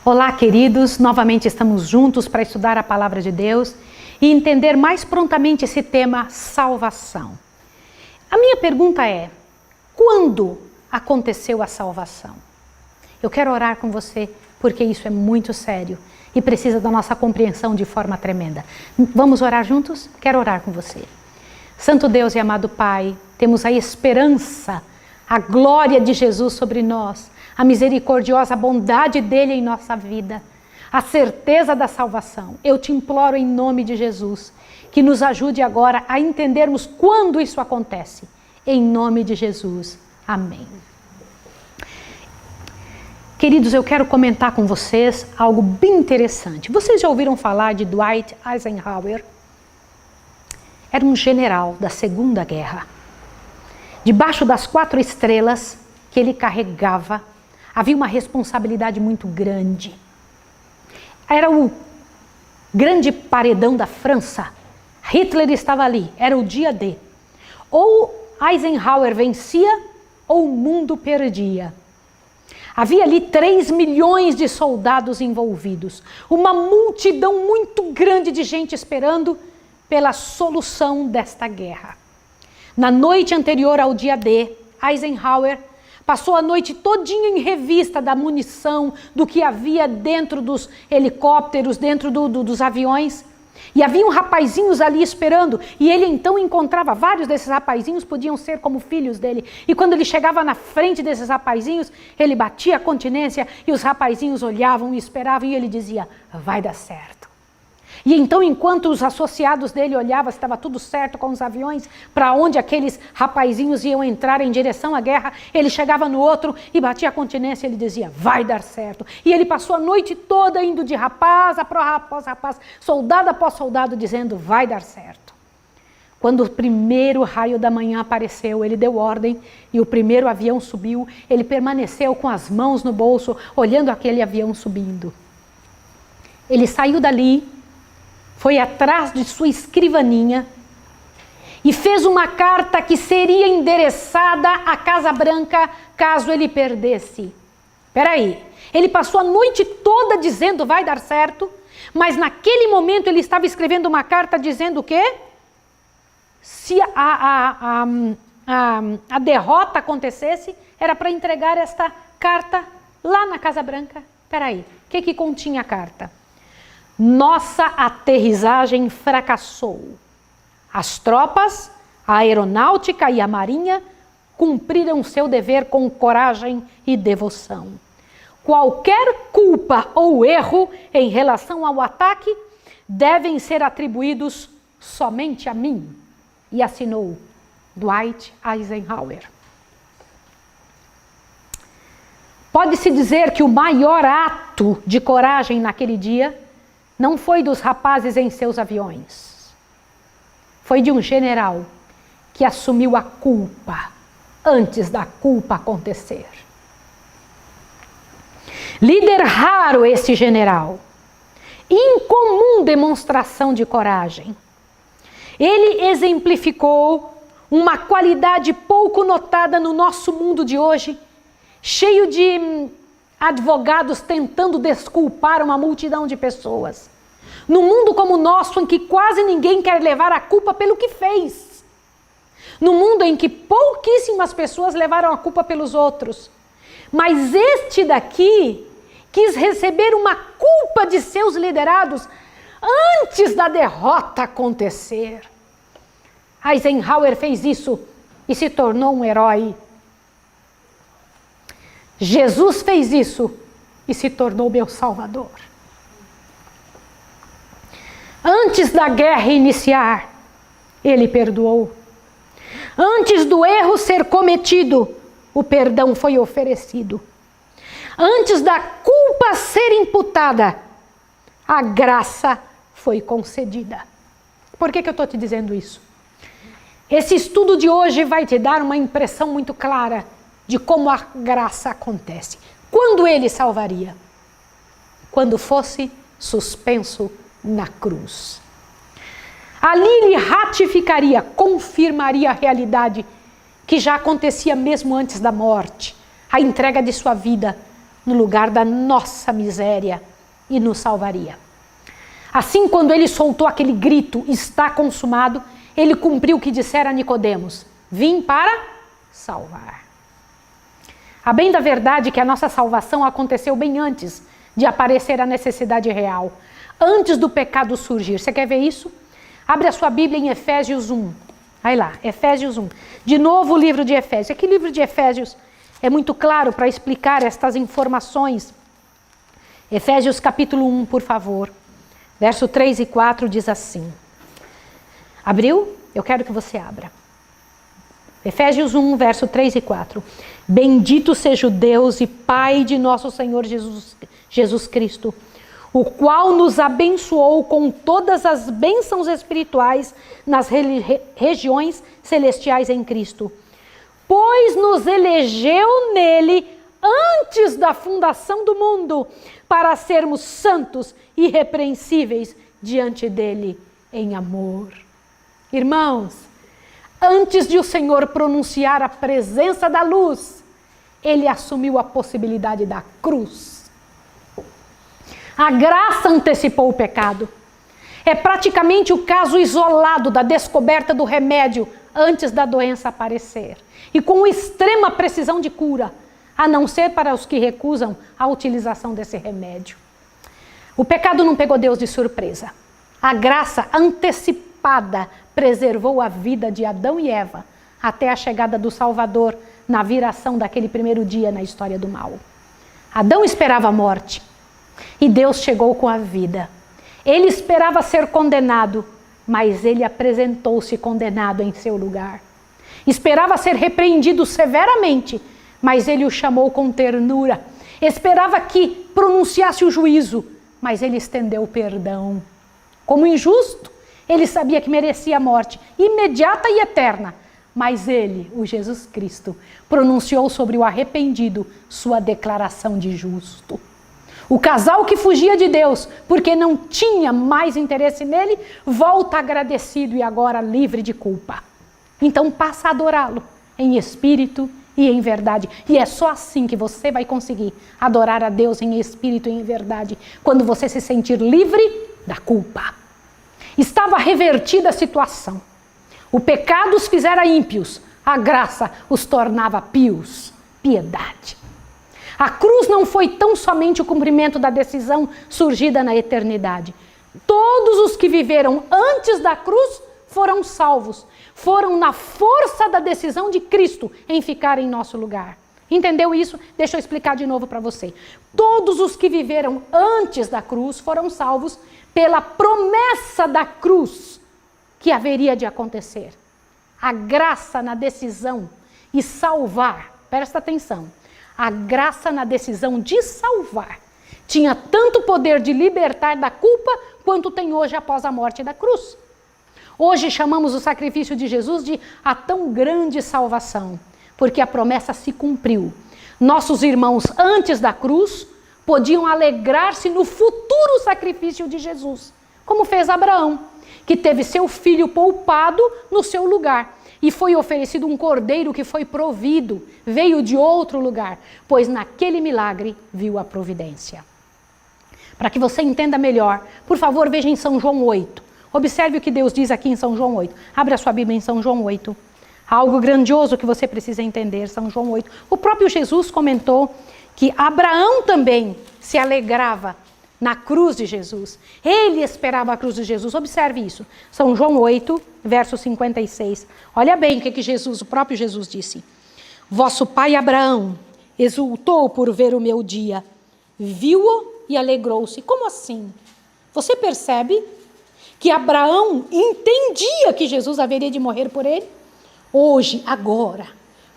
Olá, queridos, novamente estamos juntos para estudar a Palavra de Deus e entender mais prontamente esse tema, salvação. A minha pergunta é, quando aconteceu a salvação? Eu quero orar com você porque isso é muito sério e precisa da nossa compreensão de forma tremenda. Vamos orar juntos? Quero orar com você. Santo Deus e amado Pai, temos a esperança, a glória de Jesus sobre nós, a misericordiosa bondade dele em nossa vida, a certeza da salvação. Eu te imploro em nome de Jesus, que nos ajude agora a entendermos quando isso acontece. Em nome de Jesus. Amém. Queridos, eu quero comentar com vocês algo bem interessante. Vocês já ouviram falar de Dwight Eisenhower? Era um general da Segunda Guerra. Debaixo das 4 estrelas que ele carregava, havia uma responsabilidade muito grande. Era o grande paredão da França. Hitler estava ali, era o dia D. Ou Eisenhower vencia, ou o mundo perdia. Havia ali 3 milhões de soldados envolvidos. Uma multidão muito grande de gente esperando pela solução desta guerra. Na noite anterior ao dia D, Eisenhower passou a noite todinha em revista da munição, do que havia dentro dos helicópteros, dentro dos aviões. E haviam rapazinhos ali esperando. E ele então encontrava vários desses rapazinhos, podiam ser como filhos dele. E quando ele chegava na frente desses rapazinhos, ele batia a continência e os rapazinhos olhavam e esperavam. E ele dizia, vai dar certo. E então, enquanto os associados dele olhavam se estava tudo certo com os aviões, para onde aqueles rapazinhos iam entrar em direção à guerra, ele chegava no outro e batia a continência e ele dizia, vai dar certo. E ele passou a noite toda indo de rapaz após rapaz, soldado após soldado, dizendo, vai dar certo. Quando o primeiro raio da manhã apareceu, ele deu ordem e o primeiro avião subiu, ele permaneceu com as mãos no bolso, olhando aquele avião subindo. Ele saiu dali, foi atrás de sua escrivaninha e fez uma carta que seria endereçada à Casa Branca caso ele perdesse. Espera aí, ele passou a noite toda dizendo vai dar certo, mas naquele momento ele estava escrevendo uma carta dizendo o quê? Se a derrota acontecesse, era para entregar esta carta lá na Casa Branca. Espera aí, o que continha a carta? Nossa aterrissagem fracassou. As tropas, a aeronáutica e a marinha cumpriram seu dever com coragem e devoção. Qualquer culpa ou erro em relação ao ataque devem ser atribuídos somente a mim. E assinou Dwight Eisenhower. Pode-se dizer que o maior ato de coragem naquele dia não foi dos rapazes em seus aviões. Foi de um general que assumiu a culpa antes da culpa acontecer. Líder raro esse general. Incomum demonstração de coragem. Ele exemplificou uma qualidade pouco notada no nosso mundo de hoje, cheio de advogados tentando desculpar uma multidão de pessoas. Num mundo como o nosso, em que quase ninguém quer levar a culpa pelo que fez. Num mundo em que pouquíssimas pessoas levaram a culpa pelos outros. Mas este daqui quis receber uma culpa de seus liderados antes da derrota acontecer. Eisenhower fez isso e se tornou um herói. Jesus fez isso e se tornou meu Salvador. Antes da guerra iniciar, ele perdoou. Antes do erro ser cometido, o perdão foi oferecido. Antes da culpa ser imputada, a graça foi concedida. Por que eu estou te dizendo isso? Esse estudo de hoje vai te dar uma impressão muito clara de como a graça acontece. Quando ele salvaria? Quando fosse suspenso na cruz. Ali ele ratificaria, confirmaria a realidade que já acontecia mesmo antes da morte, a entrega de sua vida no lugar da nossa miséria e nos salvaria. Assim, quando ele soltou aquele grito, está consumado, ele cumpriu o que dissera a Nicodemos: vim para salvar. A bem da verdade que a nossa salvação aconteceu bem antes de aparecer a necessidade real, antes do pecado surgir. Você quer ver isso? Abre a sua Bíblia em Efésios 1. Aí lá, Efésios 1. De novo o livro de Efésios. Aqui o livro de Efésios é muito claro para explicar estas informações. Efésios capítulo 1, por favor. Verso 3 e 4 diz assim. Abriu? Eu quero que você abra. Efésios 1, verso 3 e 4. Bendito seja o Deus e Pai de nosso Senhor Jesus Cristo, o qual nos abençoou com todas as bênçãos espirituais nas regiões celestiais em Cristo, pois nos elegeu nele antes da fundação do mundo, para sermos santos e irrepreensíveis diante dele em amor. Irmãos, antes de o Senhor pronunciar a presença da luz, ele assumiu a possibilidade da cruz. A graça antecipou o pecado. É praticamente o caso isolado da descoberta do remédio antes da doença aparecer. E com extrema precisão de cura, a não ser para os que recusam a utilização desse remédio. O pecado não pegou Deus de surpresa. A graça antecipada preservou a vida de Adão e Eva até a chegada do Salvador na viração daquele primeiro dia na história do mal. Adão esperava a morte e Deus chegou com a vida. Ele esperava ser condenado, mas ele apresentou-se condenado em seu lugar. Esperava ser repreendido severamente, mas ele o chamou com ternura. Esperava que pronunciasse o juízo, mas ele estendeu o perdão. Como injusto, ele sabia que merecia a morte, imediata e eterna. Mas ele, o Jesus Cristo, pronunciou sobre o arrependido sua declaração de justo. O casal que fugia de Deus, porque não tinha mais interesse nele, volta agradecido e agora livre de culpa. Então passa a adorá-lo em espírito e em verdade. E é só assim que você vai conseguir adorar a Deus em espírito e em verdade, quando você se sentir livre da culpa. Estava revertida a situação. O pecado os fizera ímpios, a graça os tornava pios, piedade. A cruz não foi tão somente o cumprimento da decisão surgida na eternidade. Todos os que viveram antes da cruz foram salvos. Foram na força da decisão de Cristo em ficar em nosso lugar. Entendeu isso? Deixa eu explicar de novo para você. Todos os que viveram antes da cruz foram salvos pela promessa da cruz que haveria de acontecer. A graça na decisão e salvar, presta atenção, a graça na decisão de salvar tinha tanto poder de libertar da culpa quanto tem hoje após a morte da cruz. Hoje chamamos o sacrifício de Jesus de a tão grande salvação, porque a promessa se cumpriu. Nossos irmãos antes da cruz podiam alegrar-se no futuro sacrifício de Jesus, como fez Abraão, que teve seu filho poupado no seu lugar. E foi oferecido um cordeiro que foi provido, veio de outro lugar, pois naquele milagre viu a providência. Para que você entenda melhor, por favor, veja em São João 8. Observe o que Deus diz aqui em São João 8. Abra a sua Bíblia em São João 8. Há algo grandioso que você precisa entender, São João 8. O próprio Jesus comentou que Abraão também se alegrava na cruz de Jesus. Ele esperava a cruz de Jesus. Observe isso. São João 8, verso 56. Olha bem o que Jesus, o próprio Jesus disse. Vosso pai Abraão exultou por ver o meu dia. Viu-o e alegrou-se. Como assim? Você percebe que Abraão entendia que Jesus haveria de morrer por ele? Hoje, agora,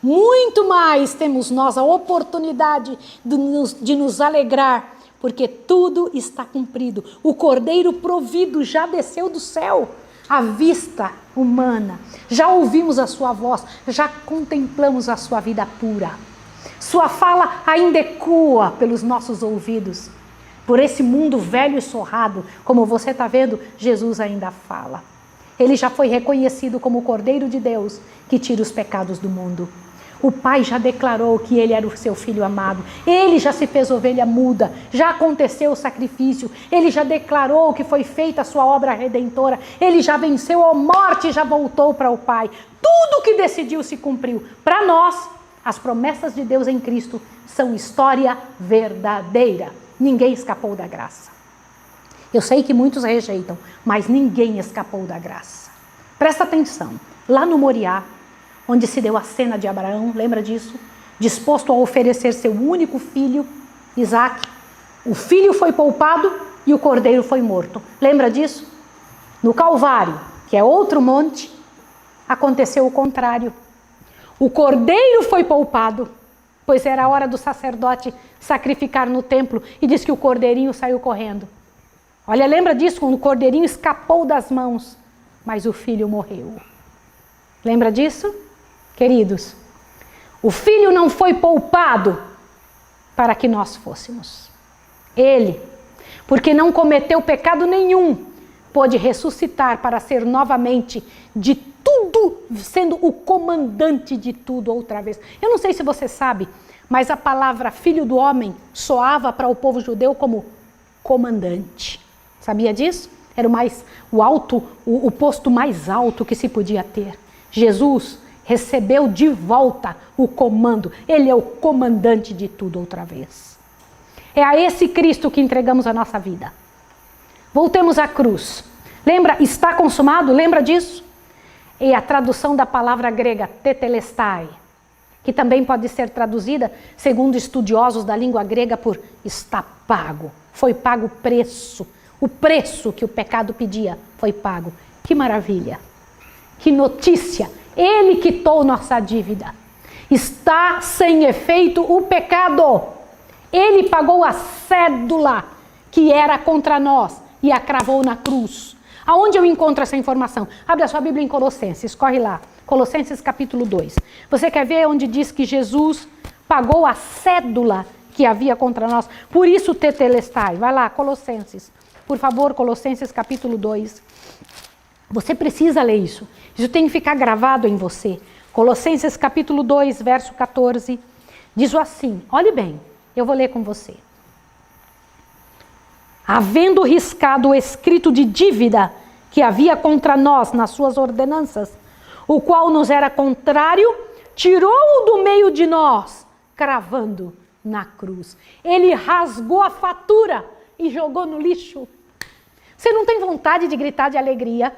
muito mais temos nós a oportunidade de nos alegrar, porque tudo está cumprido. O cordeiro provido já desceu do céu. A vista humana, já ouvimos a sua voz, já contemplamos a sua vida pura. Sua fala ainda ecoa pelos nossos ouvidos. Por esse mundo velho e sorrado, como você está vendo, Jesus ainda fala. Ele já foi reconhecido como o Cordeiro de Deus que tira os pecados do mundo. O Pai já declarou que Ele era o seu Filho amado. Ele já se fez ovelha muda. Já aconteceu o sacrifício. Ele já declarou que foi feita a sua obra redentora. Ele já venceu a morte e já voltou para o Pai. Tudo que decidiu se cumpriu. Para nós, as promessas de Deus em Cristo são história verdadeira. Ninguém escapou da graça. Eu sei que muitos rejeitam, mas ninguém escapou da graça. Presta atenção. Lá no Moriá, onde se deu a cena de Abraão, lembra disso? Disposto a oferecer seu único filho, Isaque. O filho foi poupado e o cordeiro foi morto. Lembra disso? No Calvário, que é outro monte, aconteceu o contrário. O cordeiro foi poupado, pois era a hora do sacerdote sacrificar no templo, e diz que o cordeirinho saiu correndo. Olha, lembra disso? Quando o cordeirinho escapou das mãos, mas o filho morreu. Lembra disso? Queridos, o filho não foi poupado para que nós fôssemos. Ele, porque não cometeu pecado nenhum, pôde ressuscitar para ser novamente de tudo, sendo o comandante de tudo outra vez. Eu não sei se você sabe, mas a palavra filho do homem soava para o povo judeu como comandante. Sabia disso? Era o posto mais alto que se podia ter. Jesus recebeu de volta o comando. Ele é o comandante de tudo outra vez. É a esse Cristo que entregamos a nossa vida. Voltemos à cruz. Lembra? Está consumado? Lembra disso? E a tradução da palavra grega tetelestai, que também pode ser traduzida, segundo estudiosos da língua grega, por está pago. Foi pago o preço. O preço que o pecado pedia foi pago. Que maravilha! Que notícia! Ele quitou nossa dívida. Está sem efeito o pecado. Ele pagou a cédula que era contra nós e a cravou na cruz. Aonde eu encontro essa informação? Abre a sua Bíblia em Colossenses, corre lá. Colossenses capítulo 2. Você quer ver onde diz que Jesus pagou a cédula que havia contra nós? Por isso tetelestai. Vai lá, Colossenses. Por favor, Colossenses capítulo 2. Você precisa ler isso. Isso tem que ficar gravado em você. Colossenses capítulo 2, verso 14. Diz assim, olhe bem, eu vou ler com você. Havendo riscado o escrito de dívida que havia contra nós nas suas ordenanças, o qual nos era contrário, tirou-o do meio de nós, cravando na cruz. Ele rasgou a fatura e jogou no lixo. Você não tem vontade de gritar de alegria?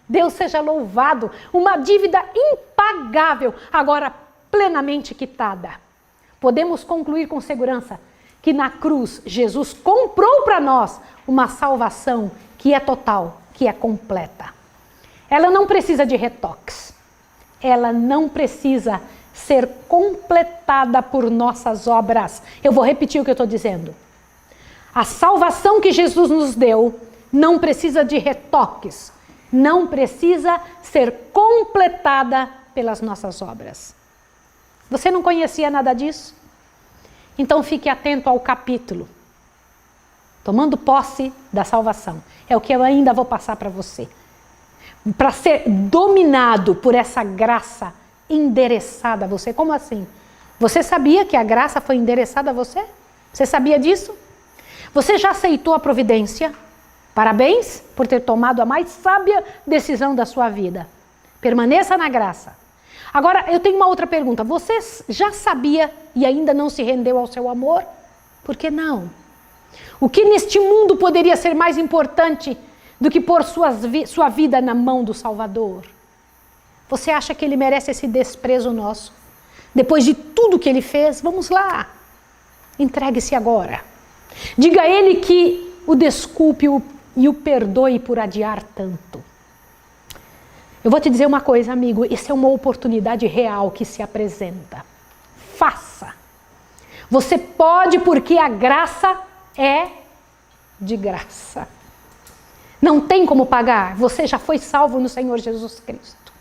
Deus seja louvado, uma dívida impagável, agora plenamente quitada. Podemos concluir com segurança que na cruz Jesus comprou para nós uma salvação que é total, que é completa. Ela não precisa de retoques. Ela não precisa ser completada por nossas obras. Eu vou repetir o que eu estou dizendo. A salvação que Jesus nos deu não precisa de retoques. Não precisa ser completada pelas nossas obras. Você não conhecia nada disso? Então fique atento ao capítulo. Tomando posse da salvação. É o que eu ainda vou passar para você. Para ser dominado por essa graça endereçada a você. Como assim? Você sabia que a graça foi endereçada a você? Você sabia disso? Você já aceitou a providência? Parabéns por ter tomado a mais sábia decisão da sua vida. Permaneça na graça. Agora, eu tenho uma outra pergunta. Você já sabia e ainda não se rendeu ao seu amor? Por que não? O que neste mundo poderia ser mais importante do que pôr sua vida na mão do Salvador? Você acha que ele merece esse desprezo nosso? Depois de tudo que ele fez, vamos lá. Entregue-se agora. Diga a ele que o desculpe e o perdoe por adiar tanto. Eu vou te dizer uma coisa, amigo, isso é uma oportunidade real que se apresenta. Faça. Você pode porque a graça é de graça. Não tem como pagar, você já foi salvo no Senhor Jesus Cristo.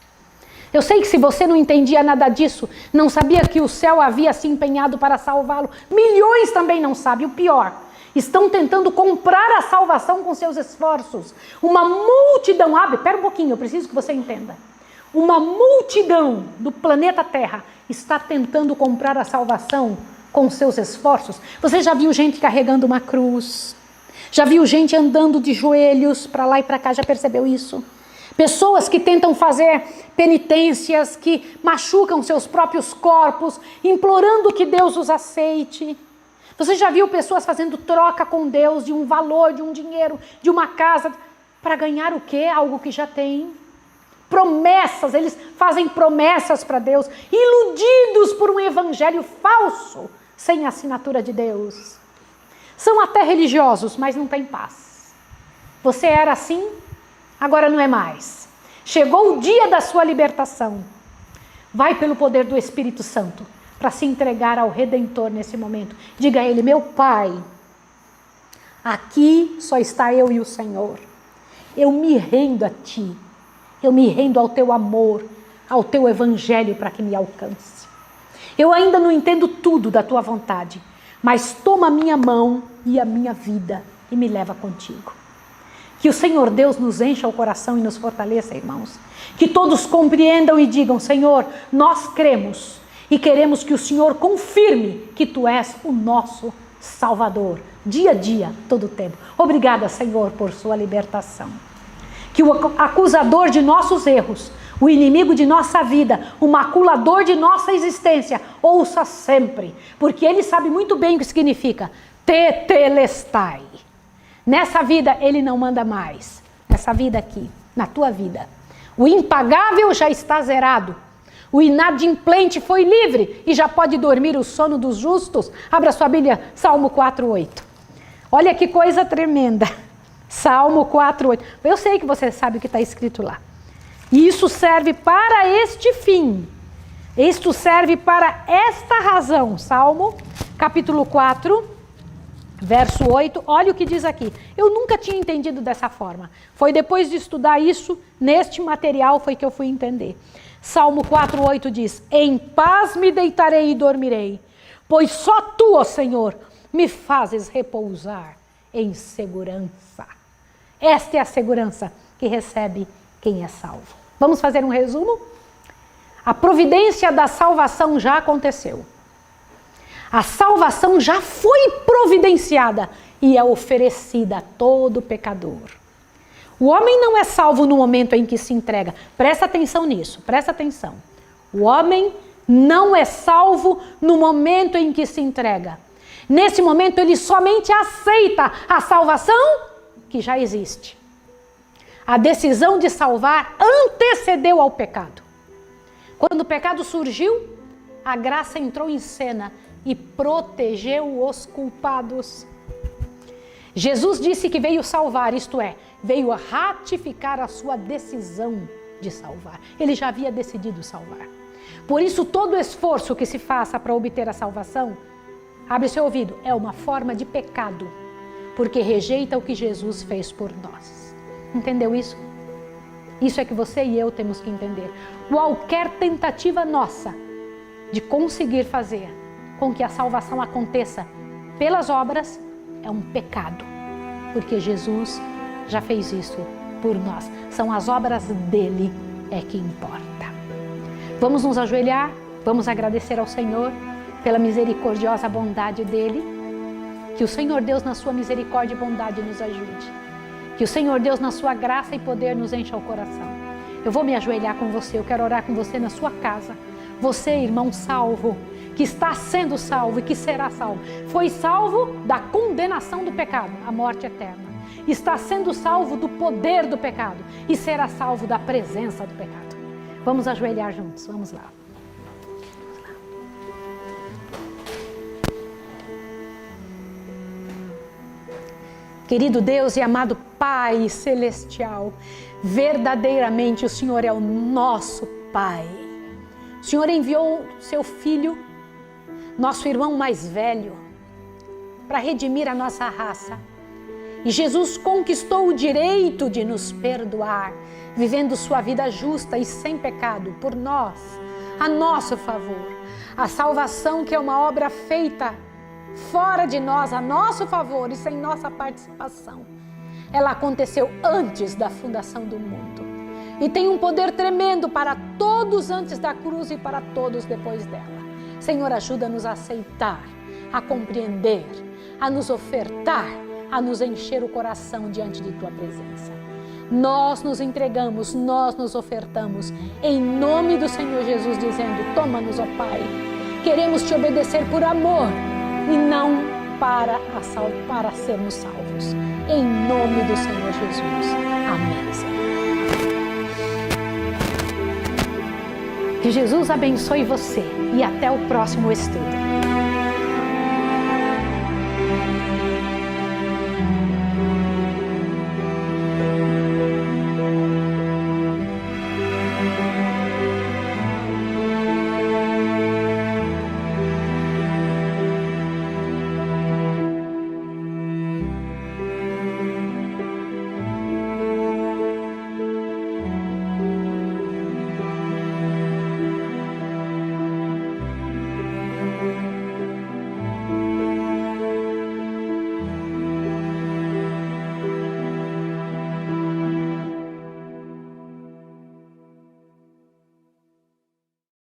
Eu sei que se você não entendia nada disso, não sabia que o céu havia se empenhado para salvá-lo, milhões também não sabem, o pior. Estão tentando comprar a salvação com seus esforços. Uma multidão, espera um pouquinho, eu preciso que você entenda. uma multidão do planeta Terra está tentando comprar a salvação com seus esforços. Você já viu gente carregando uma cruz? Já viu gente andando de joelhos para lá e para cá? Já percebeu isso? Pessoas que tentam fazer penitências, que machucam seus próprios corpos, implorando que Deus os aceite. Você já viu pessoas fazendo troca com Deus de um valor, de um dinheiro, de uma casa, para ganhar o quê? Algo que já tem. Promessas, eles fazem promessas para Deus, iludidos por um evangelho falso, sem assinatura de Deus. São até religiosos, mas não têm paz. Você era assim, agora não é mais. Chegou o dia da sua libertação. Vai pelo poder do Espírito Santo para se entregar ao Redentor nesse momento. Diga a Ele: meu Pai, aqui só está eu e o Senhor. Eu me rendo a Ti. Eu me rendo ao Teu amor, ao Teu evangelho para que me alcance. Eu ainda não entendo tudo da Tua vontade, mas toma a minha mão e a minha vida e me leva contigo. Que o Senhor Deus nos encha o coração e nos fortaleça, irmãos. Que todos compreendam e digam: Senhor, nós cremos e queremos que o Senhor confirme que Tu és o nosso Salvador, dia a dia, todo o tempo. Obrigada, Senhor, por Sua libertação. Que o acusador de nossos erros, o inimigo de nossa vida, o maculador de nossa existência, ouça sempre, porque ele sabe muito bem o que significa tetelestai. Nessa vida ele não manda mais, nessa vida aqui, na tua vida. O impagável já está zerado, o inadimplente foi livre e já pode dormir o sono dos justos. Abra sua Bíblia, Salmo 4:8. Olha que coisa tremenda. Salmo 4:8. Eu sei que você sabe o que está escrito lá. E isso serve para este fim. Isto serve para esta razão. Salmo, capítulo 4, verso 8. Olha o que diz aqui. Eu nunca tinha entendido dessa forma. Foi depois de estudar isso, neste material, foi que eu fui entender. Salmo 4:8 diz: em paz me deitarei e dormirei, pois só Tu, ó Senhor, me fazes repousar em segurança. Esta é a segurança que recebe quem é salvo. Vamos fazer um resumo? A providência da salvação já aconteceu. A salvação já foi providenciada e é oferecida a todo pecador. O homem não é salvo no momento em que se entrega. Presta atenção nisso, presta atenção. O homem não é salvo no momento em que se entrega. Nesse momento ele somente aceita a salvação que já existe. A decisão de salvar antecedeu ao pecado. Quando o pecado surgiu, a graça entrou em cena e protegeu os culpados. Jesus disse que veio salvar, isto é, veio a ratificar a sua decisão de salvar. Ele já havia decidido salvar. Por isso, todo esforço que se faça para obter a salvação, abre seu ouvido, é uma forma de pecado, porque rejeita o que Jesus fez por nós. Entendeu isso? Isso é que você e eu temos que entender. Qualquer tentativa nossa de conseguir fazer com que a salvação aconteça pelas obras é um pecado, porque Jesus já fez isso por nós. São as obras dele é que importa. Vamos nos ajoelhar, vamos agradecer ao Senhor pela misericordiosa bondade dele. Que o Senhor Deus, na sua misericórdia e bondade, nos ajude. Que o Senhor Deus, na sua graça e poder, nos encha o coração. Eu vou me ajoelhar com você, eu quero orar com você na sua casa. Você, irmão salvo, que está sendo salvo e que será salvo. Foi salvo da condenação do pecado, a morte eterna. Está sendo salvo do poder do pecado e será salvo da presença do pecado. Vamos ajoelhar juntos, vamos lá. Querido Deus e amado Pai Celestial, verdadeiramente o Senhor é o nosso Pai. O Senhor enviou seu Filho, nosso irmão mais velho, para redimir a nossa raça. E Jesus conquistou o direito de nos perdoar, vivendo sua vida justa e sem pecado por nós, a nosso favor. A salvação, que é uma obra feita fora de nós, a nosso favor e sem nossa participação, ela aconteceu antes da fundação do mundo e tem um poder tremendo para todos antes da cruz e para todos depois dela. Senhor, ajuda-nos a aceitar, a compreender, a nos ofertar, a nos encher o coração diante de Tua presença. Nós nos entregamos, nós nos ofertamos, em nome do Senhor Jesus, dizendo: toma-nos, ó Pai. Queremos Te obedecer por amor e não para sermos salvos. Em nome do Senhor Jesus. Amém, Senhor. Que Jesus abençoe você e até o próximo estudo.